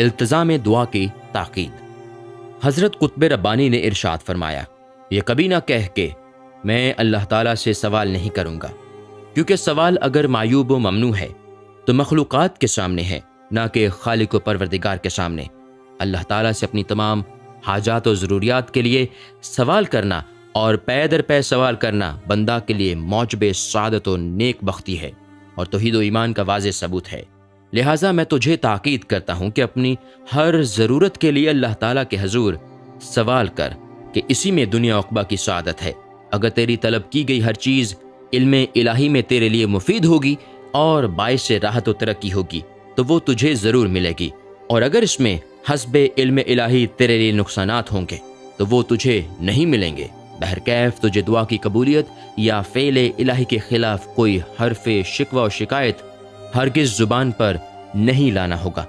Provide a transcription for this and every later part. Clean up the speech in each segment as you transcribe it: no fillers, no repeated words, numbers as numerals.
التزام دعا کی تاکید۔ حضرت قطب ربانی نے ارشاد فرمایا، یہ کبھی نہ کہہ کہ میں اللہ تعالیٰ سے سوال نہیں کروں گا، کیونکہ سوال اگر معیوب و ممنوع ہے تو مخلوقات کے سامنے ہے، نہ کہ خالق و پروردگار کے سامنے۔ اللہ تعالیٰ سے اپنی تمام حاجات و ضروریات کے لیے سوال کرنا اور پے در پے سوال کرنا بندہ کے لیے موجب سعادت و نیک بختی ہے اور توحید و ایمان کا واضح ثبوت ہے۔ لہٰذا میں تجھے تاکید کرتا ہوں کہ اپنی ہر ضرورت کے لیے اللہ تعالیٰ کے حضور سوال کر کہ اسی میں دنیا عقبہ کی سعادت ہے۔ اگر تیری طلب کی گئی ہر چیز علم الہی میں تیرے لیے مفید ہوگی اور باعث راحت و ترقی ہوگی تو وہ تجھے ضرور ملے گی، اور اگر اس میں حسب علم الہی تیرے لیے نقصانات ہوں گے تو وہ تجھے نہیں ملیں گے۔ بہرکیف تجھے دعا کی قبولیت یا فعل الہی کے خلاف کوئی حرف شکوہ و شکایت ہرگز زبان پر نہیں لانا ہوگا۔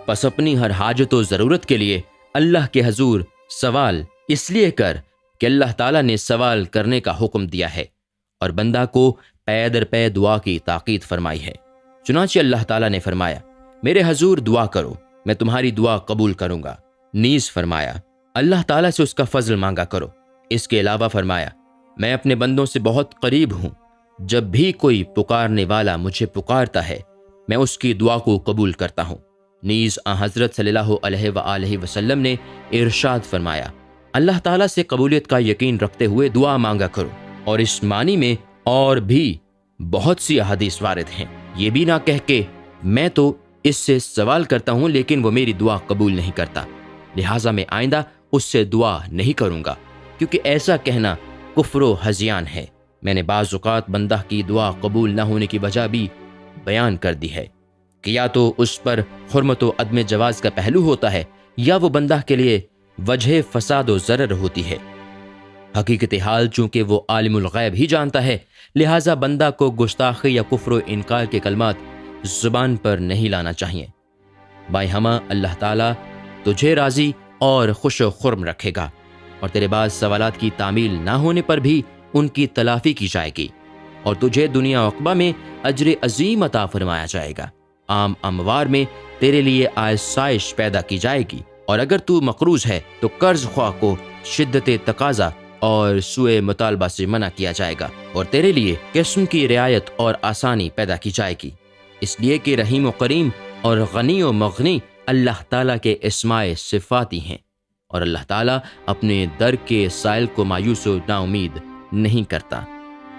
پس اپنی ہر حاجت و ضرورت کے لیے اللہ کے حضور سوال اس لیے کر کہ اللہ تعالیٰ نے سوال کرنے کا حکم دیا ہے اور بندہ کو پے در پے دعا کی تاکید فرمائی ہے۔ چنانچہ اللہ تعالیٰ نے فرمایا، میرے حضور دعا کرو، میں تمہاری دعا قبول کروں گا۔ نیز فرمایا، اللہ تعالیٰ سے اس کا فضل مانگا کرو۔ اس کے علاوہ فرمایا، میں اپنے بندوں سے بہت قریب ہوں، جب بھی کوئی پکارنے والا مجھے پکارتا ہے میں اس کی دعا کو قبول کرتا ہوں۔ نیز حضرت صلی اللہ علیہ وآلہ وسلم نے ارشاد فرمایا، اللہ تعالیٰ سے قبولیت کا یقین رکھتے ہوئے دعا مانگا کرو، اور اس معنی میں اور بھی بہت سی احادیث وارد ہیں۔ یہ بھی نہ کہہ کہ میں تو اس سے سوال کرتا ہوں لیکن وہ میری دعا قبول نہیں کرتا، لہٰذا میں آئندہ اس سے دعا نہیں کروں گا، کیونکہ ایسا کہنا کفر و ہذیان ہے۔ میں نے بعض اوقات بندہ کی دعا قبول نہ ہونے کی وجہ بھی بیان کر دی ہے کہ یا تو اس پر حرمت و عدم جواز کا پہلو ہوتا ہے یا وہ بندہ کے لیے وجہ فساد و ضرر ہوتی ہے۔ حقیقت حال چونکہ وہ عالم الغیب ہی جانتا ہے، لہٰذا بندہ کو گستاخی یا کفر و انکار کے کلمات زبان پر نہیں لانا چاہیے۔ بائی ہمہ اللہ تعالیٰ تجھے راضی اور خوش و خرم رکھے گا، اور تیرے بعض سوالات کی تعمیل نہ ہونے پر بھی ان کی تلافی کی جائے گی، اور تجھے دنیا عقبہ میں اجر عظیم عطا فرمایا جائے گا۔ عام اموار میں تیرے لیے آسائش پیدا کی جائے گی، اور اگر تو مقروض ہے تو قرض خواہ کو شدت تقاضا اور سوء مطالبہ سے منع کیا جائے گا، اور تیرے لیے قسم کی رعایت اور آسانی پیدا کی جائے گی، اس لیے کہ رحیم و کریم اور غنی و مغنی اللہ تعالیٰ کے اسماء صفاتی ہیں، اور اللہ تعالیٰ اپنے در کے سائل کو مایوس و نا امید نہیں کرتا۔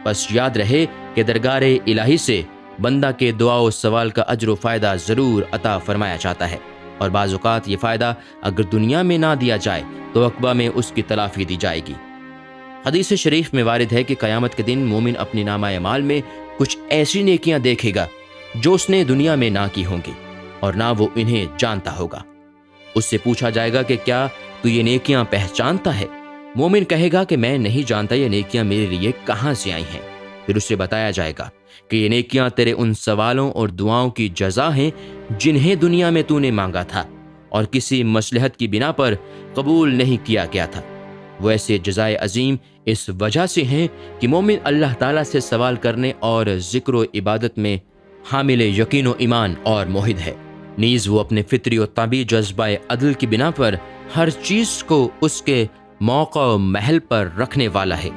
بس یاد رہے کہ درگار الہی سے بندہ کے دعا و سوال کا اجر و فائدہ ضرور عطا فرمایا جاتا ہے، اور بعض اوقات یہ فائدہ اگر دنیا میں نہ دیا جائے تو عقبہ میں اس کی تلافی دی جائے گی۔ حدیث شریف میں وارد ہے کہ قیامت کے دن مومن اپنی نامہ اعمال میں کچھ ایسی نیکیاں دیکھے گا جو اس نے دنیا میں نہ کی ہوں گی، اور نہ وہ انہیں جانتا ہوگا۔ اس سے پوچھا جائے گا کہ کیا تو یہ نیکیاں پہچانتا ہے؟ مومن کہے گا کہ میں نہیں جانتا یہ نیکیاں میرے لیے کہاں سے آئی ہیں۔ پھر اس سے بتایا جائے گا کہ یہ نیکیاں تیرے ان سوالوں اور دعاؤں کی جزا ہیں جنہیں دنیا میں تو نے مانگا تھا اور کسی مصلحت کی بنا پر قبول نہیں کیا گیا تھا۔ وہ ایسے جزائے عظیم اس وجہ سے ہیں کہ مومن اللہ تعالیٰ سے سوال کرنے اور ذکر و عبادت میں حامل یقین و ایمان اور موحد ہے۔ نیز وہ اپنے فطری و طبعی جذبہ عدل کی بنا پر ہر چیز کو اس کے موقع و محل پر رکھنے والا ہے،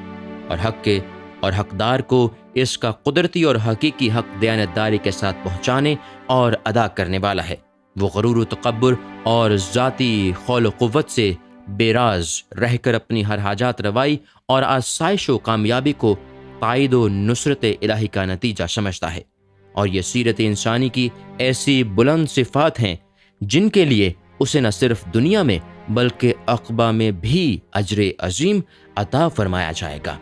اور حقدار کو اس کا قدرتی اور حقیقی حق دیانتداری کے ساتھ پہنچانے اور ادا کرنے والا ہے۔ وہ غرور و تکبر اور ذاتی خول و قوت سے بیراز رہ کر اپنی ہر حاجات روائی اور آسائش و کامیابی کو تائید و نصرت الہی کا نتیجہ سمجھتا ہے، اور یہ سیرت انسانی کی ایسی بلند صفات ہیں جن کے لیے اسے نہ صرف دنیا میں بلکہ عقبہ میں بھی اجر عظیم عطا فرمایا جائے گا۔